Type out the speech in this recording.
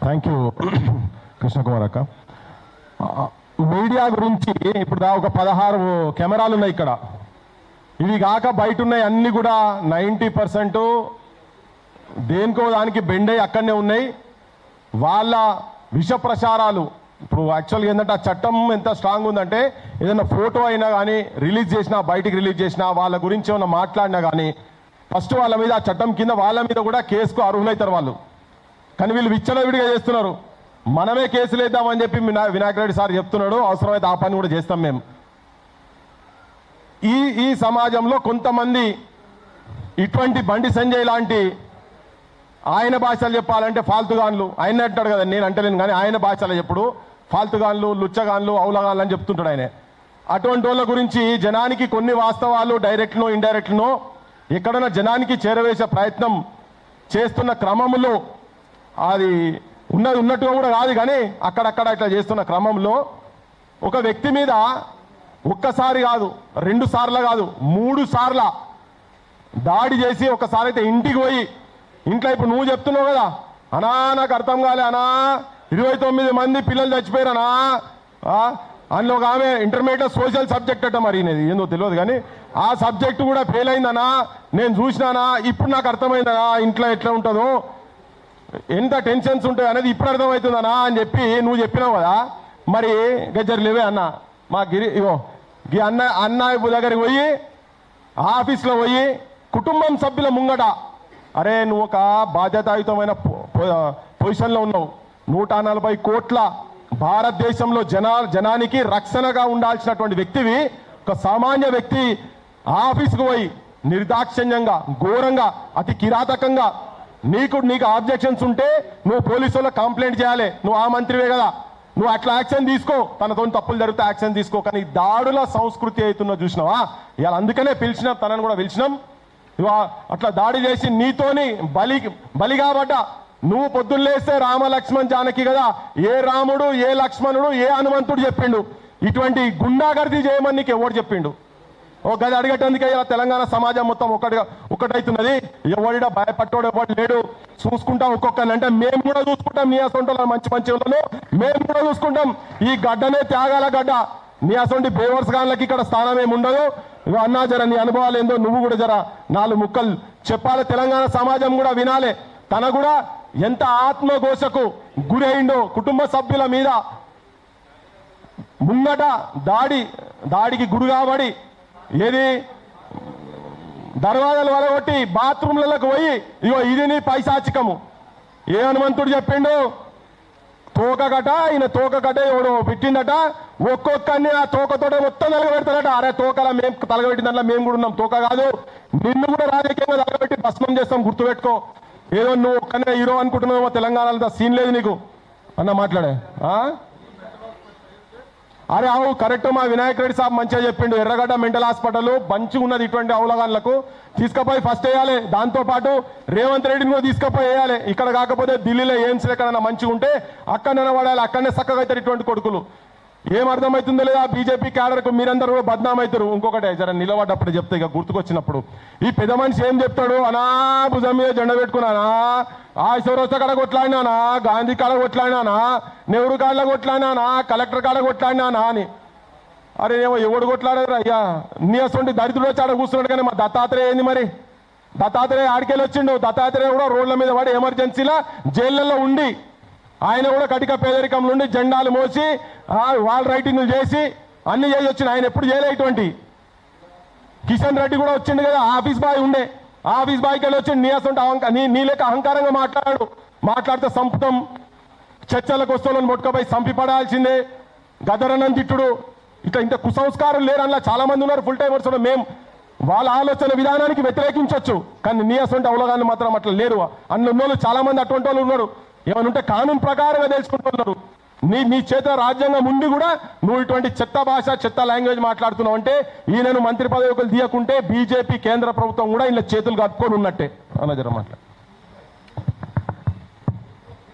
Thank you Krishna Kumar అక్క. Media గురించి ఇప్పుడు ఒక 16 కెమెరాలు ఉన్నాయి ఇక్కడ. ఇవి కాక బయట ఉన్నాయి అన్నీ కూడా 90% దేనికో దానికి బెండై అక్కడనే ఉన్నాయి. వాళ్ళ విష ప్రచారాలు ఇప్పుడు యాక్చువల్గా ఏంటంటే ఆ చట్టం ఎంత స్ట్రాంగ్ ఉందంటే ఏదైనా ఫోటో అయినా కానీ రిలీజ్ చేసినా బయటికి రిలీజ్ చేసినా వాళ్ళ గురించి ఏమైనా మాట్లాడినా కానీ ఫస్ట్ వాళ్ళ మీద ఆ చట్టం కింద వాళ్ళ మీద కూడా కేసుకు అర్హులవుతారు వాళ్ళు. కానీ వీళ్ళు విచ్చలవిడిగా చేస్తున్నారు. మనమే కేసులు వేద్దామని చెప్పి వినాయక్ రెడ్డి సార్ చెప్తున్నాడు. అవసరమైతే ఆ పని కూడా చేస్తాం మేము. ఈ సమాజంలో కొంతమంది ఇటువంటి బండి సంజయ్ లాంటి ఆయన భాషలు చెప్పాలంటే ఫాల్తుగాన్లు ఆయన అంటాడు కదా, నేను అంటలేను కానీ ఆయన భాషలో చెప్పుడు ఫాల్తుగాన్లు లుచ్చగాన్లు అవులగాన్లు అని చెప్తుంటాడు ఆయన. అటువంటి వాళ్ళ గురించి జనానికి కొన్ని వాస్తవాలు డైరెక్ట్నో ఇండైరెక్ట్నో ఎక్కడైనా జనానికి చేరవేసే ప్రయత్నం చేస్తున్న క్రమంలో అది ఉన్నట్టుగా కూడా కాదు కానీ అక్కడక్కడ ఇట్లా చేస్తున్న క్రమంలో ఒక వ్యక్తి మీద ఒక్కసారి కాదు 2 సార్లు కాదు 3 సార్ల దాడి చేసి ఒకసారి అయితే ఇంటికి పోయి ఇంట్లో ఇప్పుడు నువ్వు చెప్తున్నావు కదా అనా నాకు అర్థం కాలే అనా 29 మంది పిల్లలు చచ్చిపోయారనా అందులో ఒక ఆమె ఇంటర్మీడియట్ సోషల్ సబ్జెక్ట్ అట్ట మరి ఏందో తెలియదు కానీ ఆ సబ్జెక్ట్ కూడా ఫెయిల్ అయిందనా నేను చూసినానా ఇప్పుడు నాకు అర్థమైందనా ఇంట్లో ఎట్లా ఉంటుందో ఎంత టెన్షన్స్ ఉంటాయి అనేది ఇప్పుడు అర్థమవుతుందనా అని చెప్పి నువ్వు చెప్పినావు కదా. మరి గజ్జర్ లేవే అన్న మా ఇగో అన్న దగ్గరికి పోయి ఆఫీస్లో పోయి కుటుంబం సభ్యుల ముంగట అరే నువ్వు ఒక బాధ్యతాయుతమైన పొజిషన్లో ఉన్నావు. 140 కోట్ల భారతదేశంలో జనానికి రక్షణగా ఉండాల్సినటువంటి వ్యక్తివి ఒక సామాన్య వ్యక్తి ఆఫీస్కు పోయి నిర్దాక్షిణ్యంగా ఘోరంగా అతి కిరాతకంగా నీకు ఆబ్జెక్షన్స్ ఉంటే నువ్వు పోలీసు వాళ్ళకి కంప్లైంట్ చేయాలి. నువ్వు ఆ మంత్రివే కదా, నువ్వు అట్లా యాక్షన్ తీసుకో, తనతో తప్పులు జరిగితే యాక్షన్ తీసుకో. కానీ దాడుల సంస్కృతి అవుతున్నా చూసినావా ఇవాళ అందుకనే పిలిచినాం, తనని కూడా పిలిచినాం. అట్లా దాడి చేసి నీతోని బలి కాబట్ట నువ్వు పొద్దున్నేస్తే రామ లక్ష్మణ్ జానకి కదా, ఏ రాముడు ఏ లక్ష్మణుడు ఏ హనుమంతుడు చెప్పిండు ఇటువంటి గుండాగర్దీ చేయమని నీకు ఎవడు చెప్పిండు? ఓ గది అడిగేటందుకే ఇలా తెలంగాణ సమాజం మొత్తం ఒకటైతున్నది. ఎవడిడా భయపట్టోడు ఎవడు లేడు, చూసుకుంటాం ఒక్కొక్కరిని. అంటే మేము కూడా చూసుకుంటాం నీ అసొంటి మంచి వాళ్ళను మేము కూడా చూసుకుంటాం. ఈ గడ్డనే త్యాగాల గడ్డ, నీ అసొంటి బేవర్స్ గాన్లకి ఇక్కడ స్థానం ఏమి ఉండదు. ఇగో అన్నా జర నీ అనుభవాలు ఏందో నువ్వు కూడా జర 4 ముక్కలు చెప్పాలి, తెలంగాణ సమాజం కూడా వినాలి. తన కూడా ఎంత ఆత్మఘోషకు గురి అయిందో కుటుంబ సభ్యుల మీద ముంగట దాడికి గురి కాబడి ఏది దర్వాజాలు వలగొట్టి బాత్రూమ్లకు పోయి ఇగో ఇది నీ పైశాచికము. ఏ హనుమంతుడు చెప్పిండు తోకగట ఈయన తోకగట ఎవడో పెట్టిందట, ఒక్కొక్కరిని ఆ తోకతోట మొత్తం తలగబెడతాడట. అరే తోకలా మేము తలగబెట్టిన దాంట్లో మేము కూడా ఉన్నాం, తోక కాదు నిన్ను కూడా రాజకీయంగా తలగబెట్టి భస్మం చేస్తాం గుర్తుపెట్టుకో. ఏదో నువ్వు ఒక్కనే హీరో అనుకుంటున్నావు, తెలంగాణలో సీన్ లేదు నీకు అన్న మాట్లాడే. అరే అవు కరెక్ట్, మా వినాయక్ రెడ్డి సాబ్ మంచిగా చెప్పిండు. ఎర్రగడ్డ మెంటల్ హాస్పిటల్ మంచిగా ఉన్నది, ఇటువంటి అవలగాన్లకు తీసుకుపోయి ఫస్ట్ వేయాలి. దాంతోపాటు రేవంత్ రెడ్డిని కూడా తీసుకుపోయి వేయాలి. ఇక్కడ కాకపోతే ఢిల్లీలో ఎయిమ్స్ ఎక్కడైనా మంచిగా ఉంటే అక్కడ నిలబడాలి, అక్కడనే చక్కగా అవుతారు ఇటువంటి కొడుకులు. ఏం అర్థమవుతుందో లేదా బీజేపీ క్యాడర్కు మీరందరూ కూడా బద్నాం అవుతారు. ఇంకొకటే జర నిలబడ్డప్పుడు చెప్తే ఇక గుర్తుకొచ్చినప్పుడు ఈ పెద్ద మనిషి ఏం చెప్తాడు, అనా భుజం మీద జెండా పెట్టుకున్నానా, ఆ చౌరస్తా కాడ కొట్లాడినానా, గాంధీ కాడ కొట్లాడినానా, నెహ్రూ కాడ కొట్లాడినానా, కలెక్టర్ కాడ కొట్లాడినానా అని. అరే ఏమో ఎవడు కొట్లాడారు అయ్యా, నీ అసొంటి దరిద్రుడు వచ్చి ఆడ కూర్చున్నాడు. కానీ మా దత్తాత్రేయ ఏంది మరి, దత్తాత్రేయ ఆడికెళ్ళి వచ్చిండు. దత్తాత్రేయ కూడా రోడ్ల మీద పడి ఎమర్జెన్సీలో జైళ్ళల్లో ఉండి ఆయన కూడా కటిక పేదరికం నుండి జెండాలు మోసి వాల్ రైటింగ్లు చేసి అన్ని చేసి వచ్చింది. ఆయన ఎప్పుడు చేయలే ఇటువంటి. కిషన్ రెడ్డి కూడా వచ్చిండు కదా, ఆఫీస్ బాయ్ ఉండే, ఆఫీస్ బాయ్కి వెళ్ళి వచ్చిండు. నీ అసొంటి నీ లేక అహంకారంగా మాట్లాడితే సంపుతం, చర్చలకు వస్తువులను మొట్టుకపోయి సంపి పడాల్సిందే, గదరనం తిట్టుడు, ఇట్లా ఇంత కుసంస్కారం లేరు. అందులో చాలా మంది ఉన్నారు ఫుల్ టైమర్స్. మేము వాళ్ళ ఆలోచన విధానానికి వ్యతిరేకించవచ్చు, కానీ నీ అసొంటి అవగాహన మాత్రం అట్లా లేరు. అన్ని చాలా మంది అటువంటి వాళ్ళు ఉన్నారు. ఏమైనా ఉంటే కానూన్ ప్రకారంగా తెలుసుకుంటున్నారు. నీ చేత రాజ్యాంగం ఉండి కూడా నువ్వు ఇటువంటి చెత్త భాష చెత్త లాంగ్వేజ్ మాట్లాడుతున్నావు అంటే ఈయనను మంత్రి పదవికి తీయకుంటే బీజేపీ కేంద్ర ప్రభుత్వం కూడా ఇలా చేతులు కట్టుకొని ఉన్నట్టే అన్న జర మాట్లాడు.